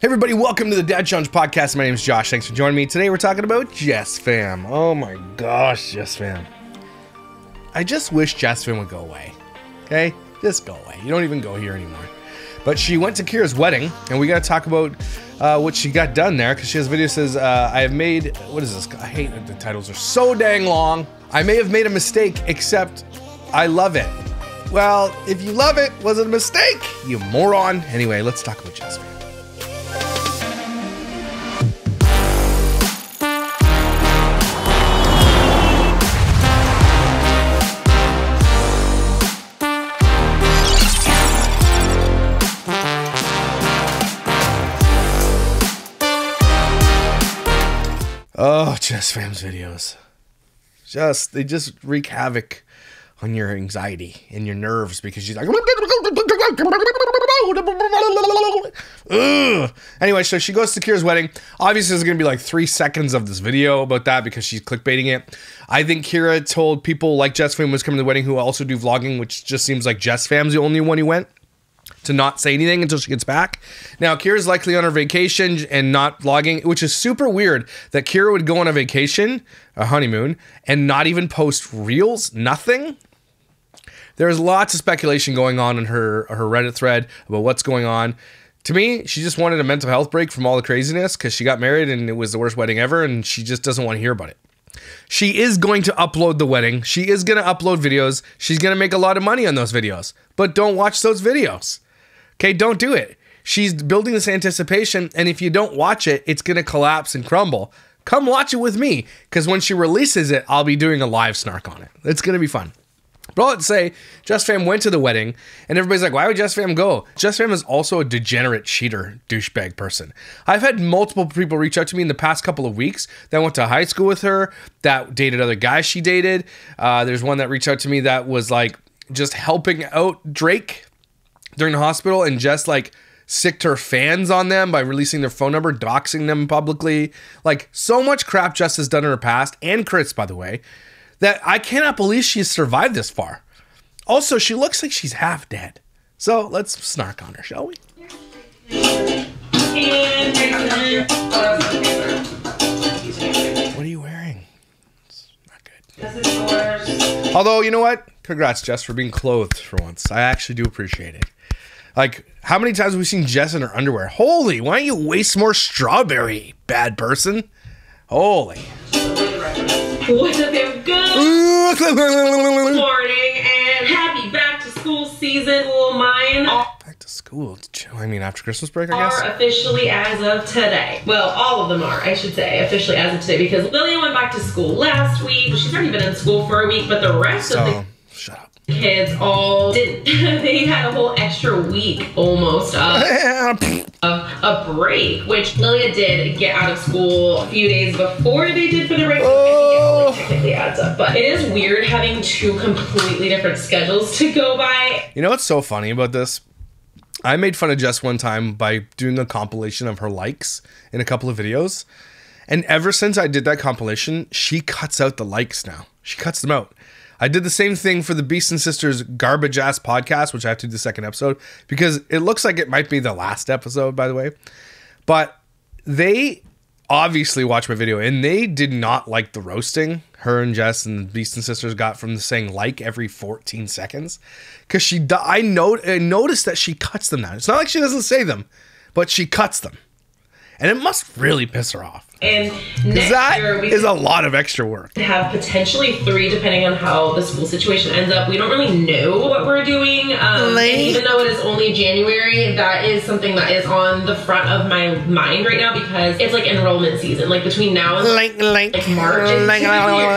Hey everybody, welcome to the Dad Challenge podcast. My name is Josh. Thanks for joining me. Today we're talking about Jesssfam. Oh my gosh, Jesssfam. I just wish Jesssfam would go away. Okay? Just go away. You don't even go here anymore. But she went to Kyr'as' wedding, and we gotta talk about what she got done there, because she has a video that says, I have made, what is this? I hate that the titles are so dang long. I may have made a mistake, except I love it. Well, if you love it, was it a mistake? You moron. Anyway, let's talk about Jesssfam. Oh, Jesssfam's videos. They just wreak havoc on your anxiety and your nerves because she's like, ugh. Anyway, so she goes to Kyr'as' wedding. Obviously, there's going to be like 3 seconds of this video about that because she's clickbaiting it. I think Kyr'as told people like Jesssfam was coming to the wedding who also do vlogging, which just seems like Jesssfam's the only one who went, to not say anything until she gets back. Now, Kyr'a's likely on her vacation and not vlogging, which is super weird that Kyr'as would go on a vacation, a honeymoon, and not even post reels, nothing. There's lots of speculation going on in her Reddit thread about what's going on. To me, she just wanted a mental health break from all the craziness because she got married and it was the worst wedding ever, and she just doesn't want to hear about it. She is going to upload the wedding. She is going to upload videos. She's going to make a lot of money on those videos, but don't watch those videos. Okay, don't do it. She's building this anticipation, and if you don't watch it, it's going to collapse and crumble. Come watch it with me, because when she releases it, I'll be doing a live snark on it. It's going to be fun. But all I'd say, Jesssfam went to the wedding, and everybody's like, why would Jesssfam go? Jesssfam is also a degenerate cheater, douchebag person. I've had multiple people reach out to me in the past couple of weeks that went to high school with her, that dated other guys she dated. There's one that reached out to me that was like just helping out Drake during the hospital and just like sicked her fans on them by releasing their phone number, doxing them publicly. Like, so much crap Jess has done in her past, and Kyr'as, by the way, that I cannot believe she's survived this far. Also, she looks like she's half dead. So let's snark on her, shall we? What are you wearing? It's not good. Although, you know what? Congrats, Jess, for being clothed for once. I actually do appreciate it. Like, how many times have we seen Jess in her underwear? Holy, why don't you waste more strawberry, bad person? Holy. What's up, there? Good morning and happy back to school season. Well, mine back to school. I mean, after Christmas break, I guess. Are officially as of today. Well, all of them are, I should say, officially as of today, because Lillian went back to school last week. She's already been in school for a week, but the rest of the shut up. Kids all didn't. They had a whole extra week almost of a break, which Lilia did get out of school a few days before they did for the break. So technically adds up, but it is weird having 2 completely different schedules to go by. You know what's so funny about this? I made fun of Jess one time by doing a compilation of her likes in a couple of videos, and ever since I did that compilation, she cuts out the likes now. She cuts them out. I did the same thing for the Beast and Sisters garbage ass podcast, which I have to do the 2nd episode because it looks like it might be the last episode, by the way. But they obviously watched my video and they did not like the roasting her and Jess and the Beast and Sisters got from the saying like every 14 seconds. Because I noticed that she cuts them now. It's not like she doesn't say them, but she cuts them. And it must really piss her off. And next year we is a lot of extra work. Have potentially 3 depending on how the school situation ends up. We don't really know what we're doing. And even though it is only January, that is something that is on the front of my mind right now because it's like enrollment season. Like between now and like March,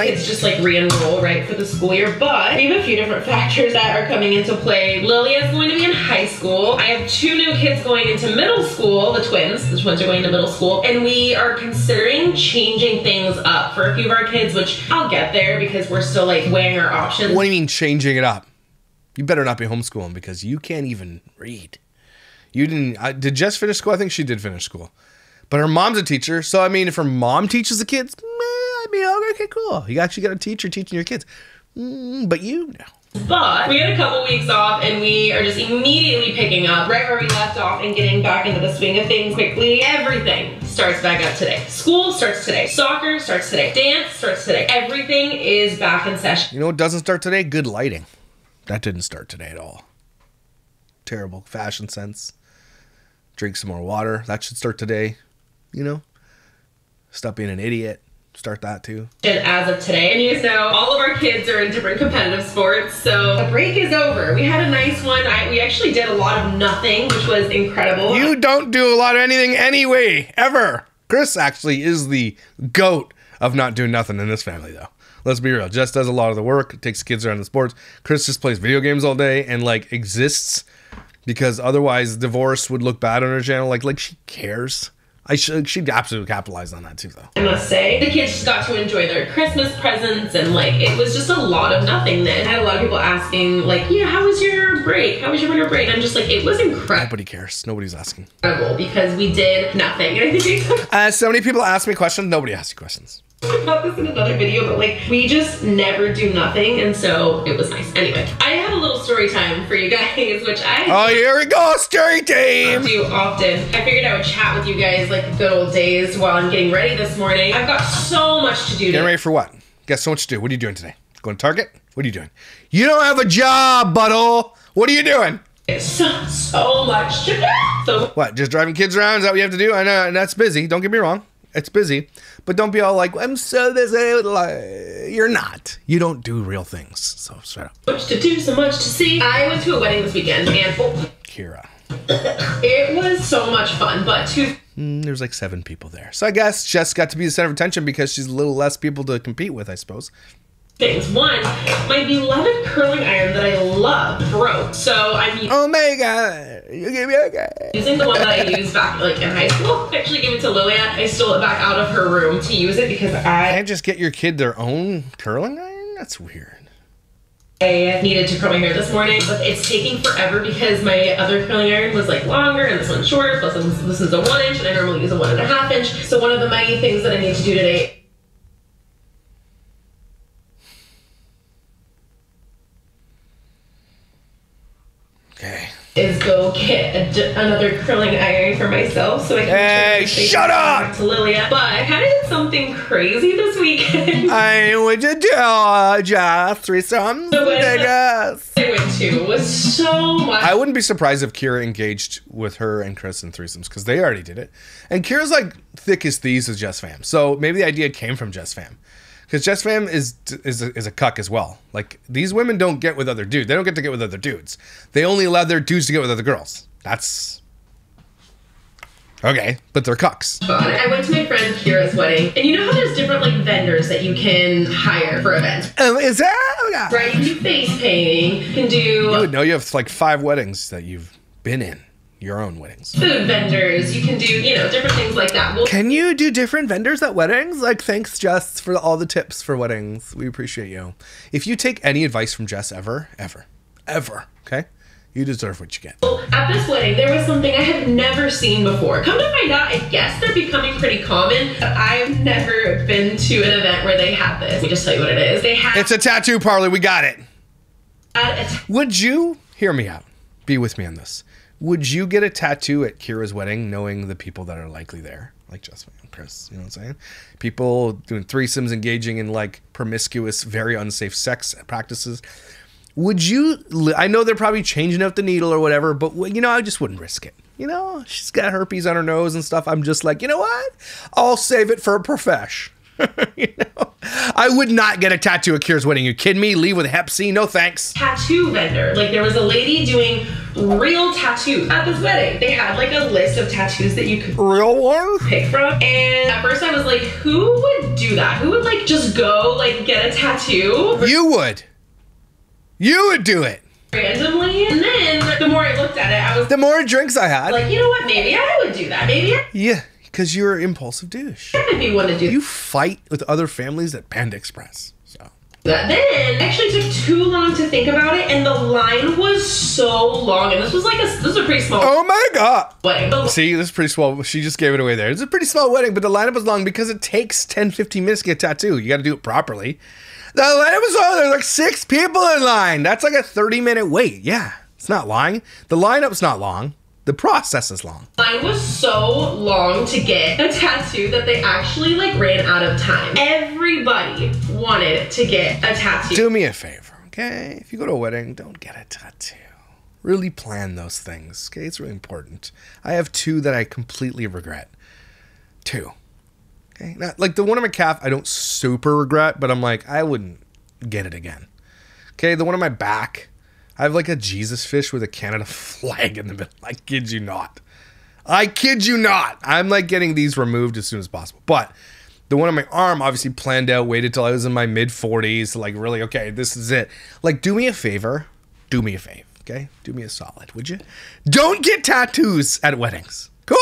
it's just like re-enroll right for the school year. But we have a few different factors that are coming into play. Lilia is going to be in high school. I have 2 new kids going into middle school, the twins. The twins are going to middle school. And we are considering changing things up for a few of our kids, which I'll get there because we're still like weighing our options. What do you mean changing it up? You better not be homeschooling because you can't even read. You didn't, did Jess finish school? I think she did finish school. But her mom's a teacher, so I mean, if her mom teaches the kids, I'd be okay, cool. You actually got a teacher teaching your kids. But you, no. But we had a couple weeks off and we are just immediately picking up right where we left off and getting back into the swing of things quickly. Everything starts back up today. School starts today. Soccer starts today. Dance starts today. Everything is back in session. You know what doesn't start today? Good lighting. That didn't start today at all. Terrible fashion sense. Drink some more water. That should start today. You know? Stop being an idiot. Start that too. And as of today, and you guys know, all of our kids are in different competitive sports, so the break is over. We had a nice one. We actually did a lot of nothing, which was incredible. You don't do a lot of anything anyway, ever. Chris actually is the GOAT of not doing nothing in this family, though. Let's be real. Jess does a lot of the work, takes kids around the sports. Chris just plays video games all day and like exists because otherwise divorce would look bad on her channel. Like she cares. She'd absolutely capitalize on that too, though. I must say, the kids just got to enjoy their Christmas presents and like, it was just a lot of nothing then. I had a lot of people asking like, yeah, how was your break? How was your winter break? And I'm just like, it was incredible. Nobody cares. Nobody's asking. Because we did nothing. And I think so many people ask me questions. Nobody asks you questions. About this in another video, but like we just never do nothing, and so it was nice. Anyway, I have a little story time for you guys, which I here we go, story time. Do often. I figured I would chat with you guys like the good old days while I'm getting ready this morning. I've got so much to do. Getting ready for what? Got so much to do. What are you doing today? Going to Target? What are you doing? You don't have a job, butthole. What are you doing? It's so much to do. So what? Just driving kids around? Is that what you have to do? I know that's busy. Don't get me wrong. It's busy. But don't be all like, I'm so busy. You're not. You don't do real things. So shut up. Much to do, so much to see. I went to a wedding this weekend and Kira. It was so much fun, but there's like 7 people there. So I guess Jess got to be the center of attention because she's a little less people to compete with, I suppose. Things. One, my beloved curling iron that I love broke. So I'm oh my god, you gave me using the one that I used back like in high school. I actually gave it to Lilia. I stole it back out of her room to use it because I can't just get your kid their own curling iron? That's weird. I needed to curl my hair this morning, but it's taking forever because my other curling iron was like longer and this one's shorter, plus this one's a 1 inch and I normally use a 1.5 inch. So one of the many things that I need to do today is go get another curling iron for myself so I can shut up to Lilia. But I kind of did something crazy this weekend. I went to do Jesssfam. The wedding I went to was so much. I wouldn't be surprised if Kira engaged with her and Chris in threesomes because they already did it. And Kira's like thick as thieves with Jesssfam. So maybe the idea came from Jesssfam. Because Jesssfam is a cuck as well. Like, these women don't get with other dudes. They don't get to get with other dudes. They only allow their dudes to get with other girls. That's... okay, but they're cucks. I went to my friend Kyr'as wedding, and you know how there's different, like, vendors that you can hire for events? Oh, is that... right, you can do face painting, you can do... You would know you have, like, 5 weddings that you've been in. Your own weddings. Food vendors, you can do, you know, different things like that. Can you do different vendors at weddings? Like, thanks, Jess, for all the tips for weddings. We appreciate you. If you take any advice from Jess ever, okay? You deserve what you get. Well, at this wedding, there was something I had never seen before. Come to find out, I guess they're becoming pretty common. But I've never been to an event where they have this. Let me just tell you what it is. It's a tattoo parlor. We got it. Would you, hear me out, be with me on this. Would you get a tattoo at Kira's wedding knowing the people that are likely there? Like Jesssfam and Chris, you know what I'm saying? People doing threesomes, engaging in like promiscuous, very unsafe sex practices. Would you, I know they're probably changing out the needle or whatever, but you know, I just wouldn't risk it. You know, she's got herpes on her nose and stuff. I'm just like, you know what? I'll save it for a profesh. You know, I would not get a tattoo at Kira's wedding. You kidding me? Leave with Hep C? No thanks. Tattoo vendor. Like there was a lady doing real tattoos at this wedding. They had like a list of tattoos that you could real one pick from. And at first I was like, who would do that? Who would like just go like get a tattoo? You would. You would do it. Randomly. And then the more I looked at it, I was the more drinks I had. Like, you know what? Maybe I would do that. Maybe yeah. Because you're an impulsive douche. I'd be one to do. You fight with other families at Panda Express. So Then it actually took too long to think about it, and the line was so long, and this was a pretty small. Oh my god! Wedding. See, this is pretty small. She just gave it away there. It's a pretty small wedding, but the lineup was long because it takes 10-15 minutes to get a tattoo. You got to do it properly. The lineup was long. There's like 6 people in line. That's like a 30-minute wait. Yeah, it's not lying. The lineup's not long. The process is long. Line was so long to get a tattoo that they actually like ran out of time. Everybody wanted to get a tattoo. Do me a favor, okay? If you go to a wedding, don't get a tattoo. Really plan those things, okay? It's really important. I have 2 that I completely regret. 2. Okay? Not, like the one on my calf, I don't super regret, but I'm like, I wouldn't get it again. Okay, the one on my back, I have like a Jesus fish with a Canada flag in the middle. I kid you not. I kid you not. I'm like getting these removed as soon as possible. But the one on my arm, obviously planned out, waited till I was in my mid-40s. Like really, okay, this is it. Like do me a favor. Do me a favor, okay? Do me a solid, would you? Don't get tattoos at weddings. Cool?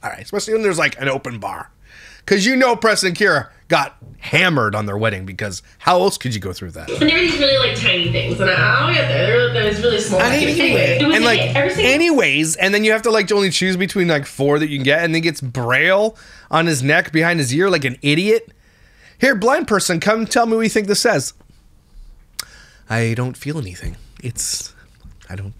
All right, especially when there's like an open bar. Because you know Preston and Kira got hammered on their wedding because how else could you go through that? And there were these really like tiny things, and I'll get there. There was really small. Anyway, it was and like anyways, and then you have to like only choose between like 4 that you can get, and then gets braille on his neck behind his ear like an idiot. Here, blind person, come tell me what you think this says. I don't feel anything. I don't.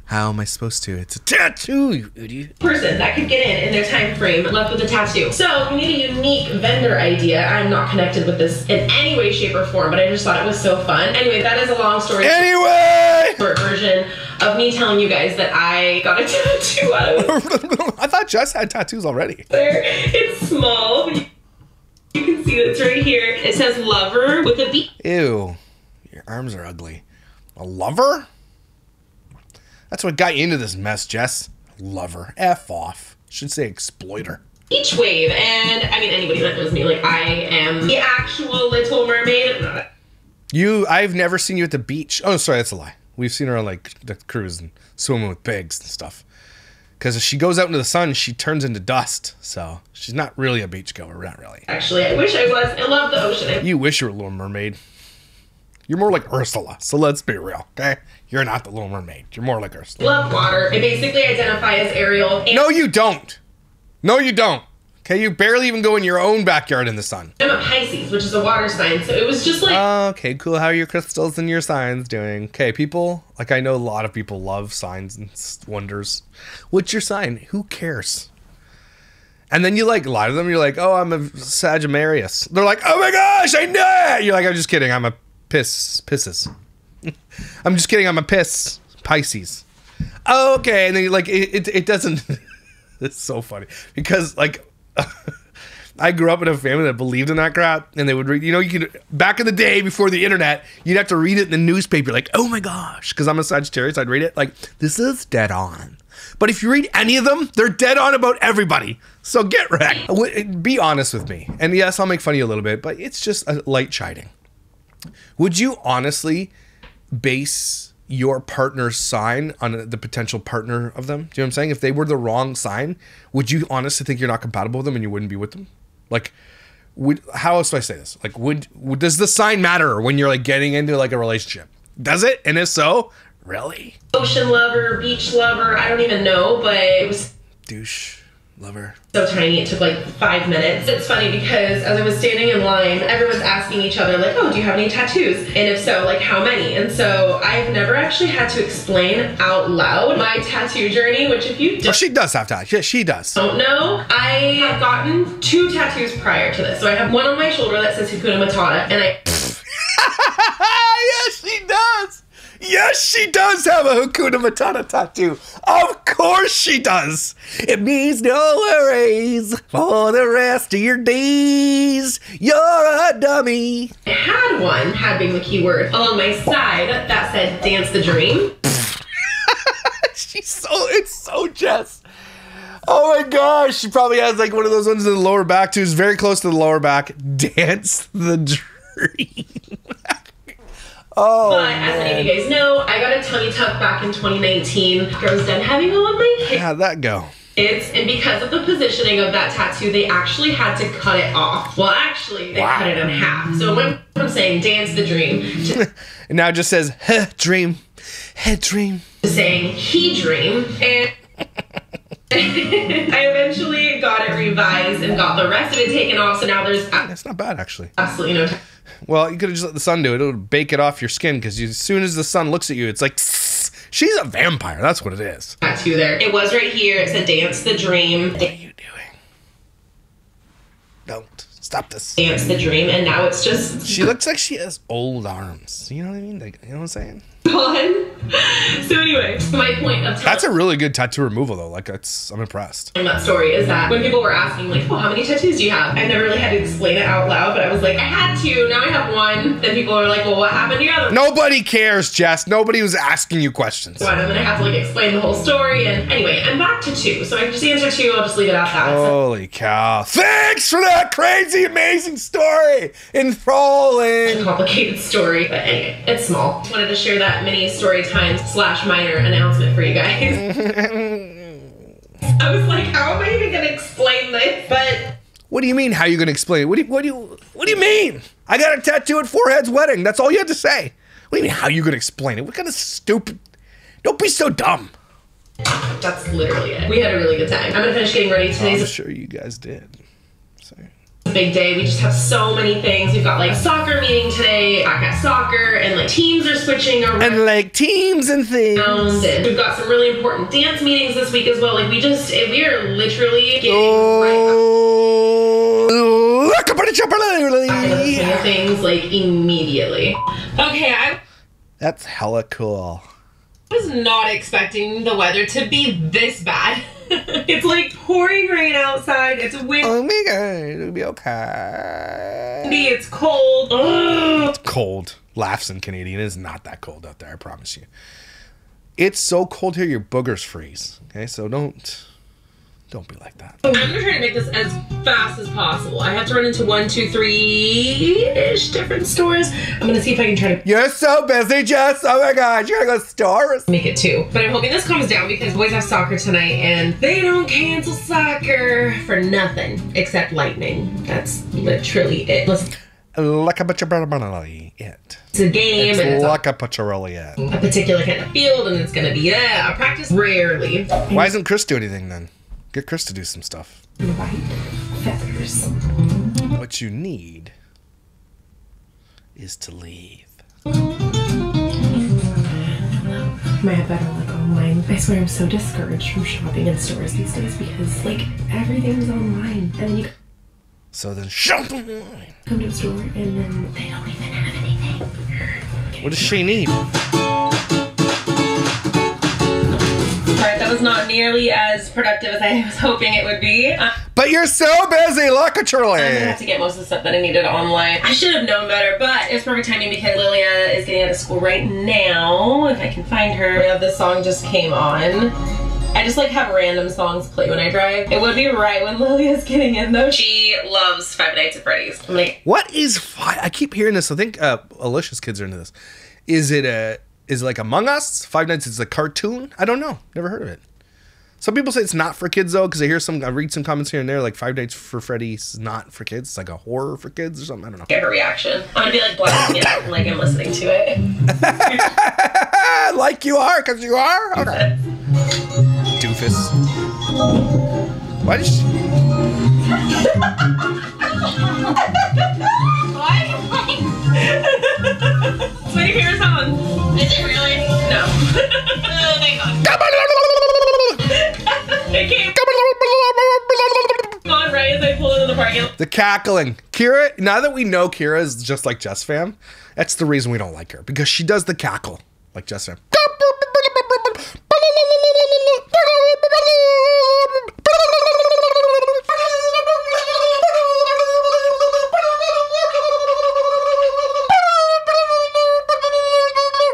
How am I supposed to? It's a tattoo, you idiot. Person that could get in their time frame left with a tattoo. So we need a unique vendor idea. I'm not connected with this in any way, shape, or form, but I just thought it was so fun. Anyway, that is a long story. Anyway! Short version of me telling you guys that I got a tattoo out of I thought Jess had tattoos already. There, it's small. You can see it's right here. It says lover with a B. Ew. Your arms are ugly. A lover? That's what got you into this mess, Jess. Lover. F off. Should say exploiter. Beach wave, and I mean anybody that knows me, like I am the actual Little Mermaid. I've never seen you at the beach. Oh, sorry, that's a lie. We've seen her on like the cruise and swimming with pigs and stuff. Because if she goes out into the sun, she turns into dust. So she's not really a beachgoer, not really. Actually, I wish I was. I love the ocean. You wish you were a Little Mermaid. You're more like Ursula, so let's be real, okay? You're not the Little Mermaid. You're more like Ursula. Love water. I basically identify as Ariel. No, you don't. No, you don't. Okay, you barely even go in your own backyard in the sun. I'm a Pisces, which is a water sign, so it was just like... Okay, cool. How are your crystals and your signs doing? Okay, people, like I know a lot of people love signs and wonders. What's your sign? Who cares? And then you like lie to them. You're like, oh, I'm a Sagittarius. They're like, oh my gosh, I know it. You're like, I'm just kidding. I'm a Pisces. I'm just kidding. I'm a Pisces. Oh, okay. And then you like, it doesn't. It's so funny because like I grew up in a family that believed in that crap, and they would read, you could, back in the day before the internet, you'd have to read it in the newspaper like, oh my gosh, because I'm a Sagittarius, I'd read it like, this is dead on. But if you read any of them, they're dead on about everybody. So get wrecked. Be honest with me. And yes, I'll make fun of you a little bit, but it's just a light chiding. Would you honestly base your partner's sign on the potential partner of them? Do you know what I'm saying? If they were the wrong sign, would you honestly think you're not compatible with them and you wouldn't be with them? Like, how else do I say this? Like, does the sign matter when you're like getting into like a relationship? Does it? And if so, really? Ocean lover, beach lover, I don't even know, but it was... Douche lover. So tiny, it took like 5 minutes. It's funny because as I was standing in line, everyone's asking each other like, oh, do you have any tattoos? And if so, like how many? And so I've never actually had to explain out loud my tattoo journey, which if you she does have tattoos. Yeah, she does. Don't know, I have gotten 2 tattoos prior to this. So I have one on my shoulder that says Hakuna Matata, and I... Yes, she does. Yes, she does have a Hakuna Matata tattoo. Of course she does. It means no worries for the rest of your days. You're a dummy. I had one, had being the key word, along my side that said Dance the Dream. It's so Jess. Oh my gosh, she probably has like one of those ones in the lower back too. It's very close to the lower back. Dance the Dream. Oh, but as many of you guys know, I got a tummy tuck back in 2019 after I was done having all of my kids. How'd that go? And because of the positioning of that tattoo, they actually had to cut it off. Well, actually, they cut it in half. So it went from saying dance the dream to and now it just says, dream, dream. To saying he dream. And I eventually got it revised and got the rest of it taken off. So now there's... That's not bad, actually. Absolutely no... Well, you could have just let the sun do it. It'll bake it off your skin because as soon as the sun looks at you, it's like, she's a vampire. That's what it is. Tattoo there. It was right here. It said dance the dream. What are you doing? Don't. Stop this. Dance the dream. And now it's just... She looks like she has old arms. You know what I mean? Like, you know what I'm saying? Gone. So anyway, my point of that's a really good tattoo removal though. Like I'm impressed. That story is that when people were asking like, oh, how many tattoos do you have? I never really had to explain it out loud, but I was like, I had two, now I have one. Then people were like, well, what happened to your other? Nobody cares, Jess. Nobody was asking you questions. One, and then I have to like explain the whole story. And anyway, I'm back to two. So I just answer two, I'll just leave it at that. Holy cow. Thanks for that crazy, amazing story. Enthralling. It's a complicated story, but anyway, it's small. Just wanted to share that mini story time / minor announcement for you guys. I was like, how am I even gonna explain this? But what do you mean? How are you gonna explain it? What do you mean? I got a tattoo at Forehead's wedding. That's all you had to say. What do you mean? How are you gonna explain it? What kind of stupid? Don't be so dumb. That's literally it. We had a really good time. I'm gonna finish getting ready today. I'm sure you guys did. Sorry. Big day. We just have so many things. We've got like soccer meeting today, back at soccer, and like teams are switching around. And like teams and things. And we've got some really important dance meetings this week as well. Like we are literally getting back in the swing of things like immediately. Okay, that's hella cool. I was not expecting the weather to be this bad. It's like pouring rain outside. It's windy. Oh my god, it'll be okay. It's cold. Ugh. It's cold. Laughs in Canadian. It's not that cold out there, I promise you. It's so cold here, your boogers freeze. Okay, so don't be like that. I'm gonna try to make this as fast as possible. I have to run into 1, 2, 3-ish different stores. I'm gonna see if I can try to... You're so busy, Jess. Oh my god, you're gonna go to stores. Make it 2. But I'm hoping this calms down because boys have soccer tonight and they don't cancel soccer for nothing except lightning. That's literally it. Like a butcherelli it. It's a game. It's and like a butcherelli it. A particular kind of field, and it's gonna be a practice rarely. Why doesn't Chris do anything then? Get Chris to do some stuff. White feathers. What you need is to leave. Might have better luck online. I swear I'm so discouraged from shopping in stores these days because like everything's online, and then you. So then shop online. Come to a store and then they don't even have anything. Okay. What does she need? Alright, that was not nearly as productive as I was hoping it would be. But you're so busy, look at your I'm gonna have to get most of the stuff that I needed online. I should have known better, but it's perfect timing because Lilia is getting out of school right now. If I can find her. This song just came on. I just like have random songs play when I drive. It would be right when Lilia's getting in though. She loves Five Nights at Freddy's. I'm like, what is I keep hearing this. I think Alicia's kids are into this. Is it like Among Us? Five Nights is a cartoon? I don't know. Never heard of it. Some people say it's not for kids though, because I read some comments here and there like Five Nights for Freddy's is not for kids. It's like a horror for kids or something. I don't know. Get her reaction. I'm gonna be like blasting it like I'm listening to it. Like you are, because you are? Okay. Doofus. Why did she... Why? It's my favorite song. Is it really? No. Oh, thank God. It came on right as I pulled into the parking lot. The cackling. Kira, now that we know Kira is just like Jesssfam, that's the reason we don't like her. Because she does the cackle like Jesssfam.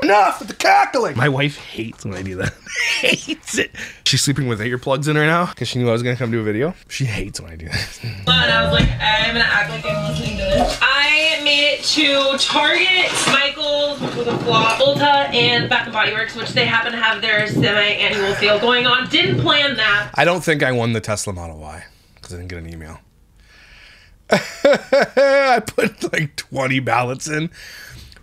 Enough with the cackling. My wife hates when I do that. Hates it. She's sleeping with earplugs in right now because she knew I was gonna come do a video. She hates when I do that. And I was like, I'm gonna act like I'm listening to this. I made it to Target, Michael's, which was a flop, Ulta, and Bath and Body Works, which they happen to have their semi-annual sale going on. Didn't plan that. I don't think I won the Tesla Model Y because I didn't get an email. I put like 20 ballots in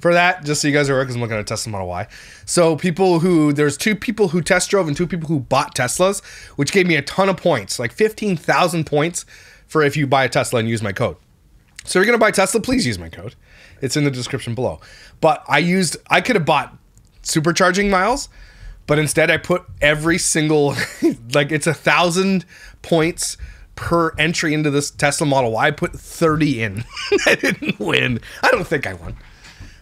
for that, just so you guys are aware, because I'm looking at a Tesla Model Y. So there's 2 people who test drove and 2 people who bought Teslas, which gave me a ton of points, like 15,000 points for if you buy a Tesla and use my code. So if you're gonna buy Tesla, please use my code. It's in the description below. But I could have bought supercharging miles, but instead I put every single, like it's 1,000 points per entry into this Tesla Model Y. I put 30 in. I didn't win. I don't think I won.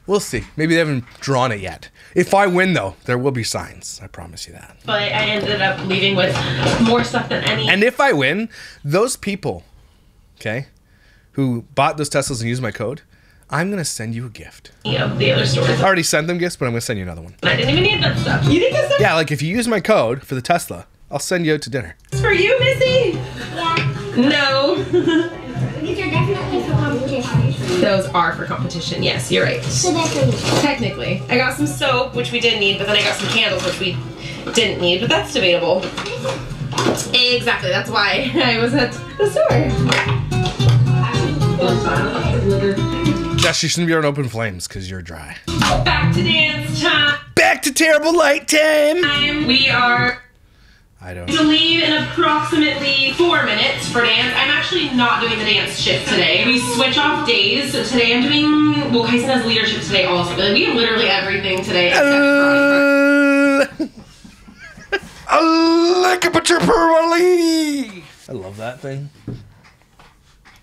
We'll see. Maybe they haven't drawn it yet. If I win, though, there will be signs. I promise you that. But I ended up leaving with more stuff than any. And if I win, those people, okay, who bought those Teslas and used my code, I'm going to send you a gift. Yeah, the other stores. I already sent them gifts, but I'm going to send you another one. I didn't even need that stuff. You need that stuff? Yeah, like if you use my code for the Tesla, I'll send you out to dinner. It's for you, Missy? Yeah. No. These are definitely for competition. Those are for competition. Yes, you're right. So that's for me. Technically. I got some soap, which we did need, but then I got some candles, which we didn't need, but that's debatable. Exactly, that's why I was at the store. Jess, you shouldn't be on open flames because you're dry. Back to dance time. Back to terrible light time. We are I don't to leave in approximately 4 minutes for dance. I'm actually not doing the dance shift today. We switch off days. So today I'm doing, well, Kyson has leadership today also. But we have literally everything today except I love that thing.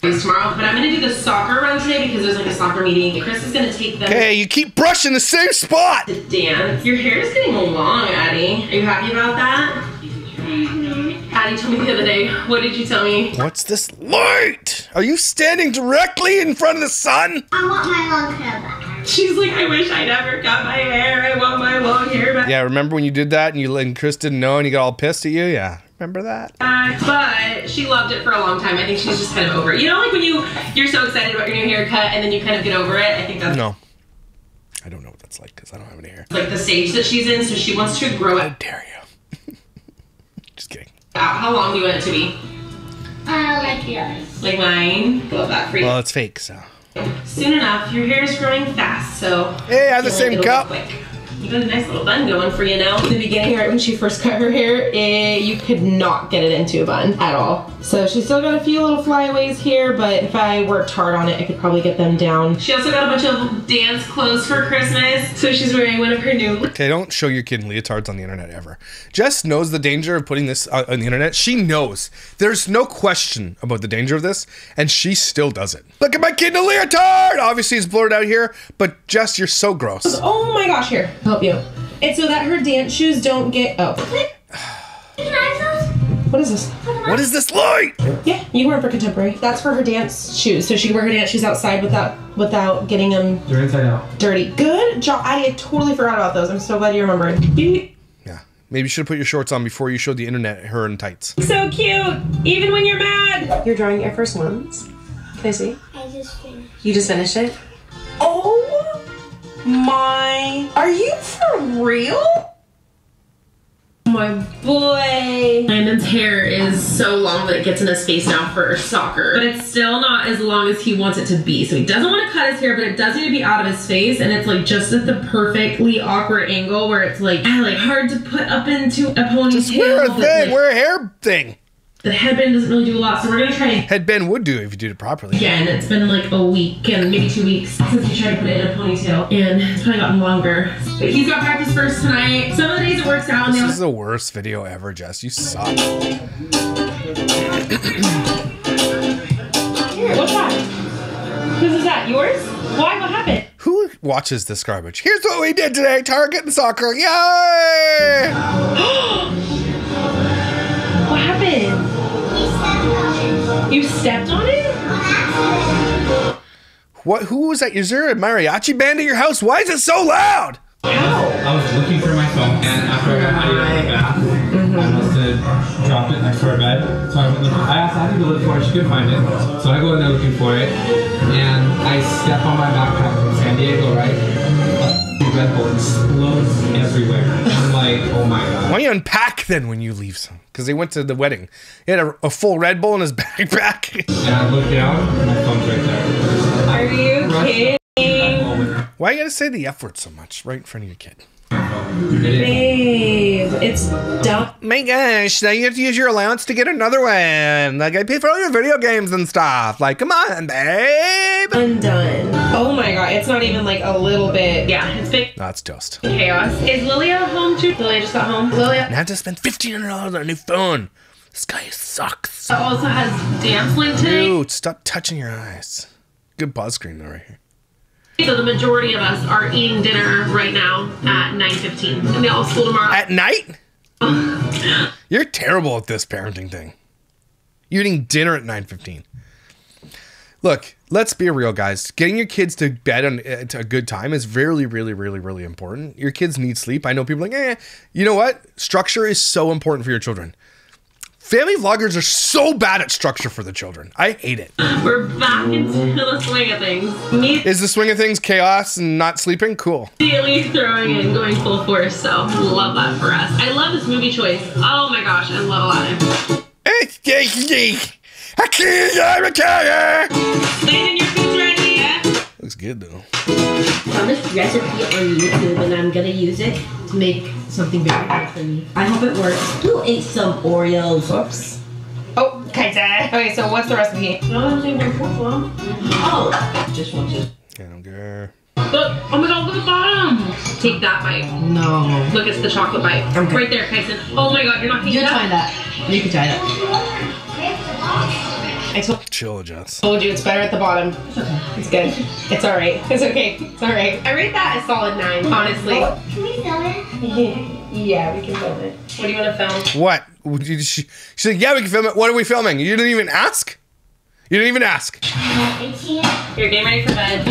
tomorrow, but I'm gonna do the soccer run today because there's like a soccer meeting. Chris is gonna take them. Hey, you keep brushing the same spot. To dance. Your hair is getting long, Addie. Are you happy about that? Addie told me the other day. What did you tell me? What's this light? Are you standing directly in front of the sun? I want my long hair back. She's like, I wish I never cut my hair. I want my long hair back. Yeah, remember when you did that and Chris didn't know and you got all pissed at you? Yeah, remember that? But she loved it for a long time. I think she's just kind of over it. You know, like when you're so excited about your new haircut and then you kind of get over it. I think that's no. I don't know what that's like because I don't have any hair. like the stage that she's in, so she wants to grow it. How dare you? Just kidding. How long do you want it to be? Like yours. Like mine? Love that for you. Well, it's fake, so. Soon enough, your hair is growing fast, so. Hey, I have the it'll same go cup. quick. You got a nice little bun going for you now. In the beginning, right when she first cut her hair, you could not get it into a bun at all. So she's still got a few little flyaways here, but if I worked hard on it, I could probably get them down. She also got a bunch of dance clothes for Christmas, so she's wearing one of her new. Okay, don't show your kid leotards on the internet ever. Jess knows the danger of putting this on the internet. She knows. There's no question about the danger of this, and she still does it. Look at my kid in a leotard! Obviously, it's blurred out here, but Jess, you're so gross. Oh my gosh, here, help you. It's so that her dance shoes don't get, oh. Can I have those? What is this? What is this light? Yeah, you wear it for contemporary. That's for her dance shoes, so she can wear her dance shoes outside without getting them. They're inside out. Dirty. Good job, Addie. I totally forgot about those. I'm so glad you remembered. Yeah, maybe you should have put your shorts on before you showed the internet her in tights. So cute, even when you're mad. You're drawing Air Force Ones. Can I see? I just finished. You just finished it? Oh my. Are you for real? My boy. Landon's hair is so long that it gets in his face now for soccer. But it's still not as long as he wants it to be. So he doesn't want to cut his hair, but it does need to be out of his face. And it's like just at the perfectly awkward angle where it's like hard to put up into a ponytail. Just wear a thing, like, wear a hair thing. the headband doesn't really do a lot. So we're going to try and Headband would do if you did it properly. again, it's been like a week and maybe 2 weeks since he tried to put it in a ponytail, and it's probably gotten longer. But he's got practice first tonight. Some of the days it works out, and This is the worst video ever, Jess. You suck. Here, what's that? Whose is that? Yours? Why? What happened? Who watches this garbage? Here's what we did today. Target and soccer. Yay! What happened? He stepped on it. You stepped on it? What? Who was that? Is there a mariachi band at your house? Why is it so loud? How? I was looking for my phone, and after I got out of the bath, I must have had dropped it next to our bed. So I went looking. I asked Abby to look for it. She couldn't find it. So I go in there looking for it, and I step on my backpack from San Diego, right? The Red Bull explodes everywhere. I'm like, oh my god. Why don't you unpack then when you leave some? Because they went to the wedding. He had a full Red Bull in his backpack. And I look down, and my phone's right there. Are you kidding? Why you gotta say the F word so much right in front of your kid? Babe, it's dumb. My gosh, now you have to use your allowance to get another one. Like, I pay for all your video games and stuff. Like, come on, babe. Undone. Oh my god, it's not even like a little bit. Yeah, it's big No, it's toast. chaos. Is Lilia home too? Lilia just got home. Lilia And I have to spend $1,500 on a new phone. This guy sucks. also has dance link today. Dude, stop touching your eyes. Good buzz screen though right here. So the majority of us are eating dinner right now at 9:15, and they all school tomorrow. At night? You're terrible at this parenting thing. You're eating dinner at 9:15. Look, let's be real, guys. Getting your kids to bed at a good time is really, really, really, really important. Your kids need sleep. I know people are like, you know what? Structure is so important for your children. Family vloggers are so bad at structure for the children. I hate it. We're back into the swing of things. Is the swing of things chaos and not sleeping? Cool. Immediately throwing in, going full force, so love that for us. I love this movie choice. Oh my gosh, I love Aladdin. Landon, your food's ready. Yeah? Looks good though. Found this recipe on YouTube and I'm gonna use it to make something very good for me. I hope it works. Who ate some Oreos? Oops. Oh, Kaita. Okay, so what's the recipe? Oh, just want to. I don't care. Look, oh my god, look at the bottom. Take that bite. No. Look, it's the chocolate bite. Okay. Right there, Kyson. Oh my god, you're not taking You try that. that. You can try that. I Chill, Jess. told you it's better at the bottom. It's okay. It's good. It's alright. It's okay. It's alright. I rate that a solid 9, honestly. Can we film it? Yeah, we can film it. What do you want to film? What? She said, yeah, we can film it. What are we filming? You didn't even ask? You didn't even ask. I can't. You're getting ready for bed.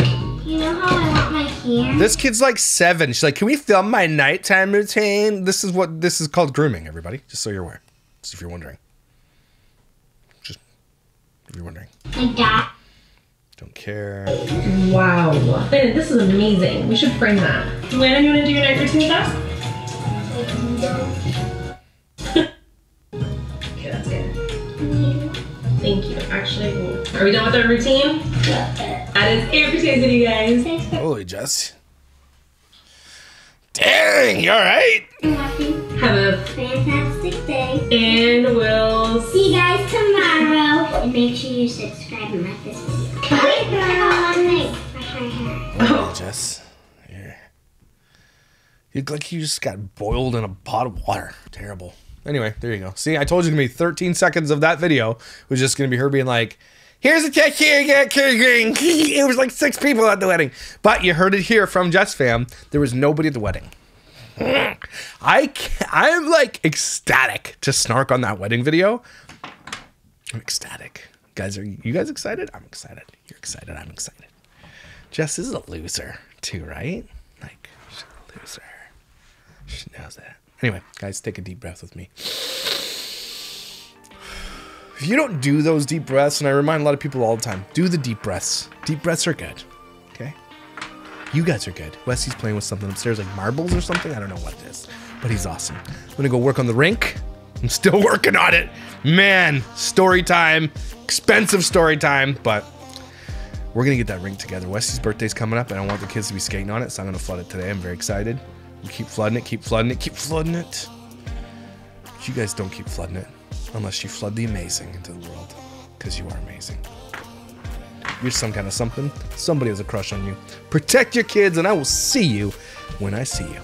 You know how I want my hair? This kid's like 7. She's like, can we film my nighttime routine? This is called grooming, everybody. Just so you're aware. Just if you're wondering. Just if you're wondering. Like that. Don't care. Wow. Landon, this is amazing. We should frame that. Landon, you want to do your night routine with us? Okay, that's good. Thank you. Actually, are we done with our routine? That is it for today's video, guys. Holy Jess. Dang, you alright? Have a Fantastic day. and we'll See you guys tomorrow. And make sure you subscribe and like this video. Bye, girl. Oh, Jess. Here. You look like you just got boiled in a pot of water. Terrible. Anyway, there you go. See, I told you it's going to be 13 seconds of that video was just going to be her being like, here's a check here, it was like 6 people at the wedding. But you heard it here from Jesssfam. There was nobody at the wedding. I'm like ecstatic to snark on that wedding video. I'm ecstatic. Guys, are you guys excited? I'm excited. You're excited. I'm excited. Jess is a loser too, right? Like, she's a loser. She knows that. Anyway, guys, take a deep breath with me. If you don't do those deep breaths, and I remind a lot of people all the time, do the deep breaths. Deep breaths are good, okay? You guys are good. Wesley's playing with something upstairs, like marbles or something. I don't know what it is, but he's awesome. I'm gonna go work on the rink. I'm still working on it. Man, story time, expensive story time, but we're gonna get that rink together. Wesley's birthday's coming up, and I want the kids to be skating on it, so I'm gonna flood it today. I'm very excited. We'll keep flooding it, keep flooding it, keep flooding it. But you guys don't keep flooding it unless you flood the amazing into the world, because you are amazing. You're some kind of something. Somebody has a crush on you. Protect your kids, and I will see you when I see you.